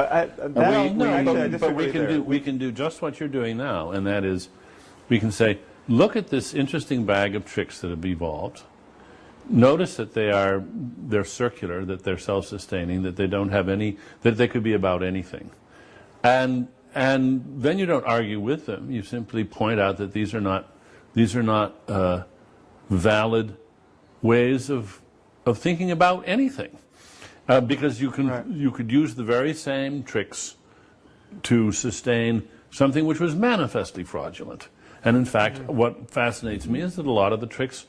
But we can do just what you're doing now, and that is, we can say, look at this interesting bag of tricks that have evolved. Notice that they're circular, that they're self-sustaining, that they don't have any, that they could be about anything, and then you don't argue with them. You simply point out that these are not valid ways of thinking about anything, because you could use the very same tricks to sustain something which was manifestly fraudulent. And in fact, what fascinates me is that a lot of the tricks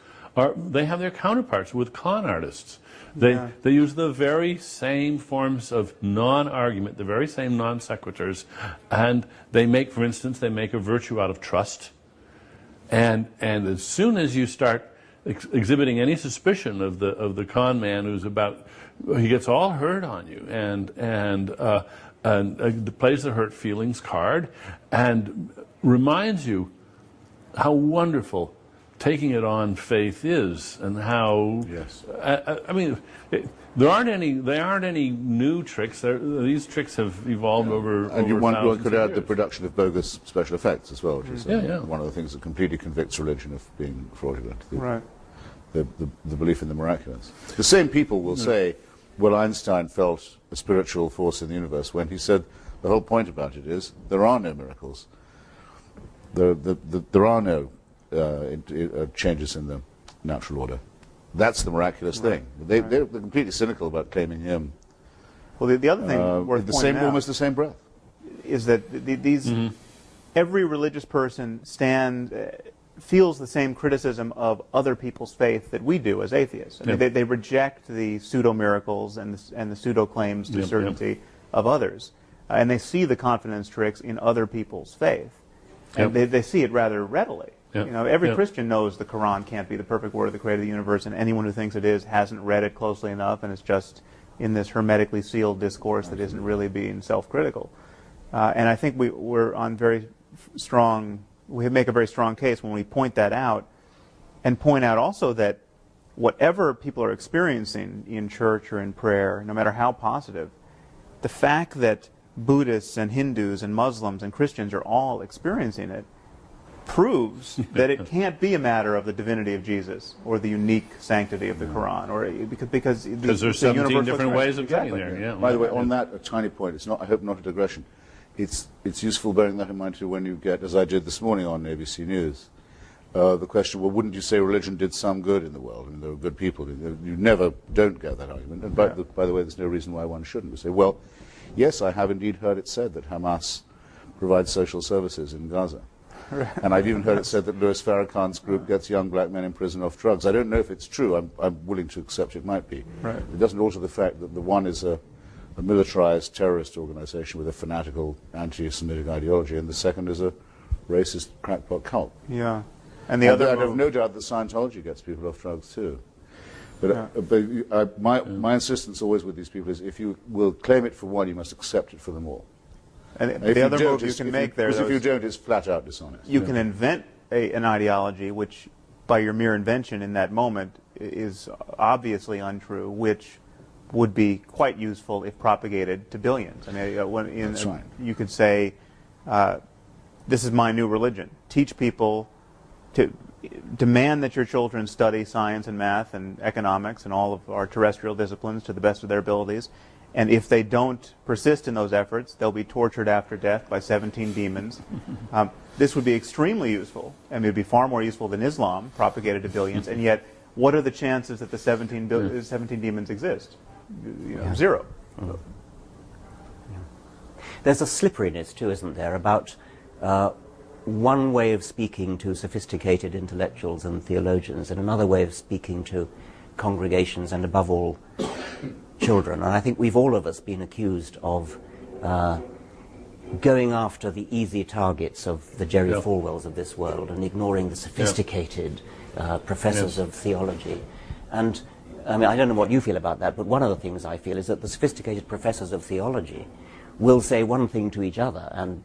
they have their counterparts with con artists. They use the very same forms of non-argument, the very same non sequiturs, and they make, for instance, a virtue out of trust. And as soon as you start exhibiting any suspicion of the con man he gets all hurt on you and plays the hurt feelings card and reminds you how wonderful taking it on faith is, and how I mean, there aren't any new tricks. These tricks have evolved over. And one could add the production of bogus special effects as well, which is one of the things that completely convicts religion of being fraudulent. The belief in the miraculous. The same people will say, well, Einstein felt a spiritual force in the universe, when he said the whole point about it is there are no miracles. There are no changes in the natural order. That's the miraculous thing. They're completely cynical about claiming him. Well, the other thing worth pointing out, almost the same breath, is that every religious person feels the same criticism of other people's faith that we do as atheists. I mean, they reject the pseudo-miracles and the pseudo-claims to certainty of others. And they see the confidence tricks in other people's faith. And they see it rather readily. You know, every Christian knows the Quran can't be the perfect word of the creator of the universe, and anyone who thinks it is hasn't read it closely enough, and it's just in this hermetically sealed discourse that isn't really being self-critical. And I think we're on very strong. We make a very strong case when we point that out, and point out also that whatever people are experiencing in church or in prayer, no matter how positive, the fact that Buddhists and Hindus and Muslims and Christians are all experiencing it proves that it can't be a matter of the divinity of Jesus or the unique sanctity of the Quran, or because there's 17 different ways of getting there. By the way, on that, a tiny point. It's not. I hope not a digression. It's useful bearing that in mind too when you get, as I did this morning on ABC News, the question, well, wouldn't you say religion did some good in the world? I mean, there were good people. You never don't get that argument. And by the way, there's no reason why one shouldn't. We say, well, yes, I have indeed heard it said that Hamas provides social services in Gaza. And I've even heard it said that Louis Farrakhan's group gets young black men in prison off drugs. I don't know if it's true. I'm willing to accept it might be. It doesn't alter the fact that the one is a militarized terrorist organization with a fanatical anti-Semitic ideology, and the second is a racist crackpot cult. Yeah. And the other, I have no doubt that Scientology gets people off drugs too. But my insistence always with these people is, if you will claim it for one, you must accept it for them all. And the other move you can make there, because if you don't, it's flat out dishonest. You can invent an ideology which, by your mere invention in that moment, is obviously untrue, which would be quite useful if propagated to billions. I mean, That's right. You could say, this is my new religion. Teach people to demand that your children study science and math and economics and all of our terrestrial disciplines to the best of their abilities. And if they don't persist in those efforts, they'll be tortured after death by 17 demons. This would be extremely useful. I mean, it would be far more useful than Islam, propagated to billions. And yet, what are the chances that the 17 demons exist? Zero. There's a slipperiness too, isn't there, about one way of speaking to sophisticated intellectuals and theologians, and another way of speaking to congregations, and above all, children. And I think we've all of us been accused of going after the easy targets of the Jerry Falwells of this world and ignoring the sophisticated professors of theology. And I mean, I don't know what you feel about that, but one of the things I feel is that the sophisticated professors of theology will say one thing to each other and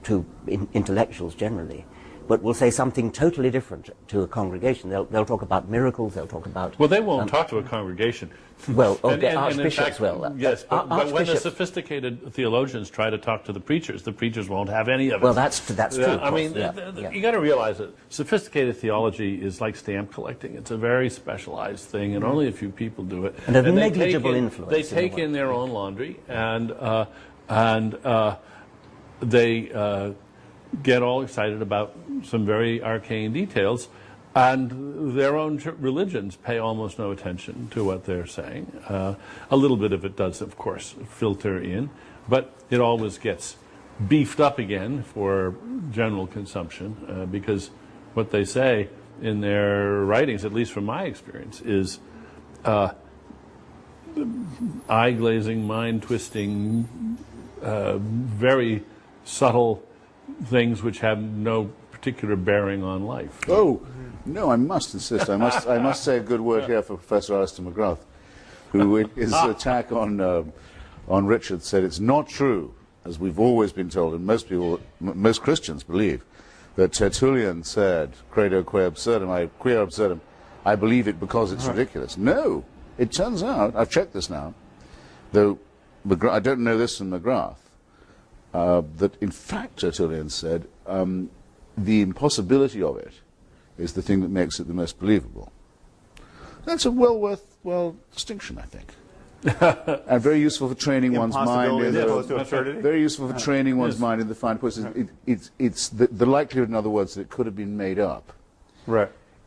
to intellectuals generally, but will say something totally different to a congregation. They'll talk about miracles, they'll talk about... Well, they won't talk to a congregation. Well, and archbishops in fact, will. Yes, but when the sophisticated theologians try to talk to the preachers won't have any of it. Well, that's true. I mean, you got to realize that sophisticated theology is like stamp collecting. It's a very specialized thing, and only a few people do it. And of negligible influence. They take in their own laundry, and they get all excited about some very arcane details, and their own religions pay almost no attention to what they're saying. A little bit of it does, of course, filter in, but it always gets beefed up again for general consumption, because what they say in their writings, at least from my experience, is eye-glazing, mind-twisting, very subtle things which have no particular bearing on life. Oh, no, I must insist. I must say a good word here for Professor Alistair McGrath, who in his attack on Richard said it's not true, as we've always been told, and most Christians believe, that Tertullian said, credo quae absurdum, I believe it because it's ridiculous. No, it turns out, I've checked this now, though I don't know this from McGrath, that in fact Tertullian said the impossibility of it is the thing that makes it the most believable. That's a well distinction, I think. And very useful for training one's mind. Very useful for training one's mind in the fine points. It's the likelihood, in other words, that it could have been made up,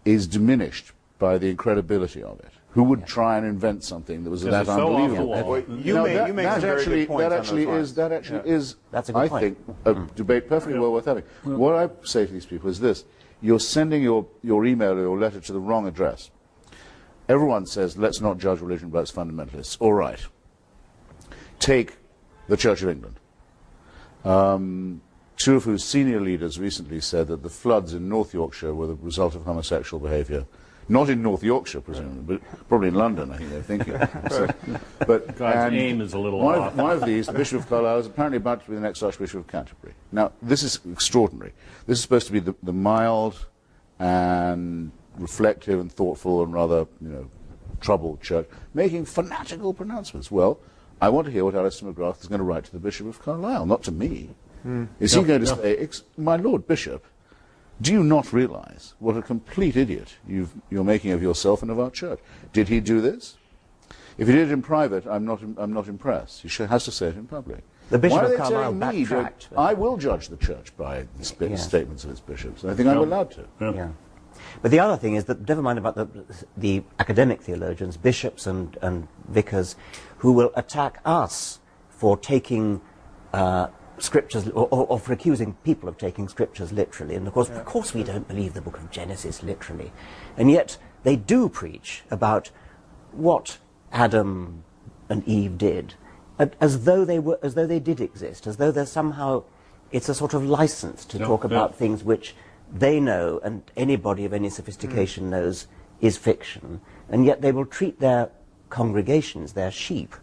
is diminished by the incredibility of it. Who would try and invent something that was that unbelievable? That actually is, I think, a debate perfectly well worth having. What I say to these people is this: you're sending your email or your letter to the wrong address. Everyone says, let's not judge religion by its fundamentalists. All right. Take the Church of England. Two of whose senior leaders recently said that the floods in North Yorkshire were the result of homosexual behaviour. Not in North Yorkshire, presumably, but probably in London, I think they're thinking. But God's aim is a little off. One of these, the Bishop of Carlisle, is apparently about to be the next Archbishop of Canterbury. Now, this is extraordinary. This is supposed to be the mild and reflective and thoughtful and rather, troubled church, making fanatical pronouncements. Well, I want to hear what Alistair McGrath is going to write to the Bishop of Carlisle, not to me. Is he going to say, my Lord Bishop, do you not realize what a complete idiot you're making of yourself and of our church? Did he do this? If he did it in private, I'm not impressed. He has to say it in public. The Bishop of Carlisle backtracked. I will judge the church by the statements of its bishops. I think I'm allowed to. Yeah. But the other thing is that, never mind about the academic theologians, bishops and vicars, who will attack us for taking scriptures, or for accusing people of taking scriptures literally. And of course we don't believe the book of Genesis literally. And yet they do preach about what Adam and Eve did, as though they did exist, as though there's somehow, it's a sort of license to talk about things which they know, and anybody of any sophistication knows, is fiction. And yet they will treat their congregations, their sheep,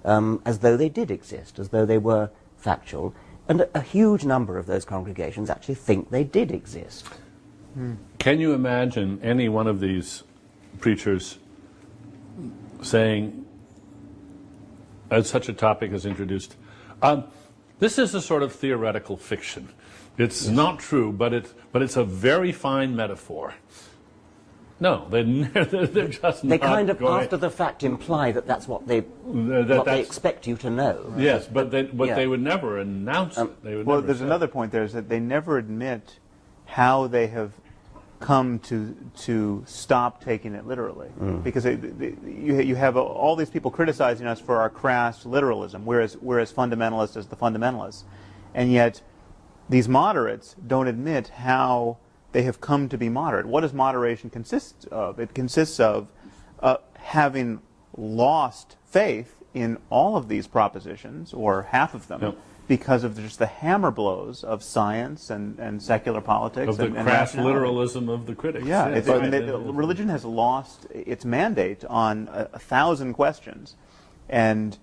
as though they did exist, as though they were factual. And a huge number of those congregations actually think they did exist. Can you imagine any one of these preachers saying, as such a topic is introduced, this is a sort of theoretical fiction. It's not true, but it's a very fine metaphor. No, they're just not. They kind of, after the fact, imply that that's what they expect you to know. Yes, but they would never announce it. There's another point there, is that they never admit how they have come to stop taking it literally. Because you have all these people criticizing us for our crass literalism, whereas fundamentalists is the fundamentalists. And yet these moderates don't admit how they have come to be moderate. What does moderation consist of? It consists of having lost faith in all of these propositions, or half of them, because of just the hammer blows of science and secular politics. Of the crass literalism of the critics. Yeah, religion has lost its mandate on 1,000 questions. And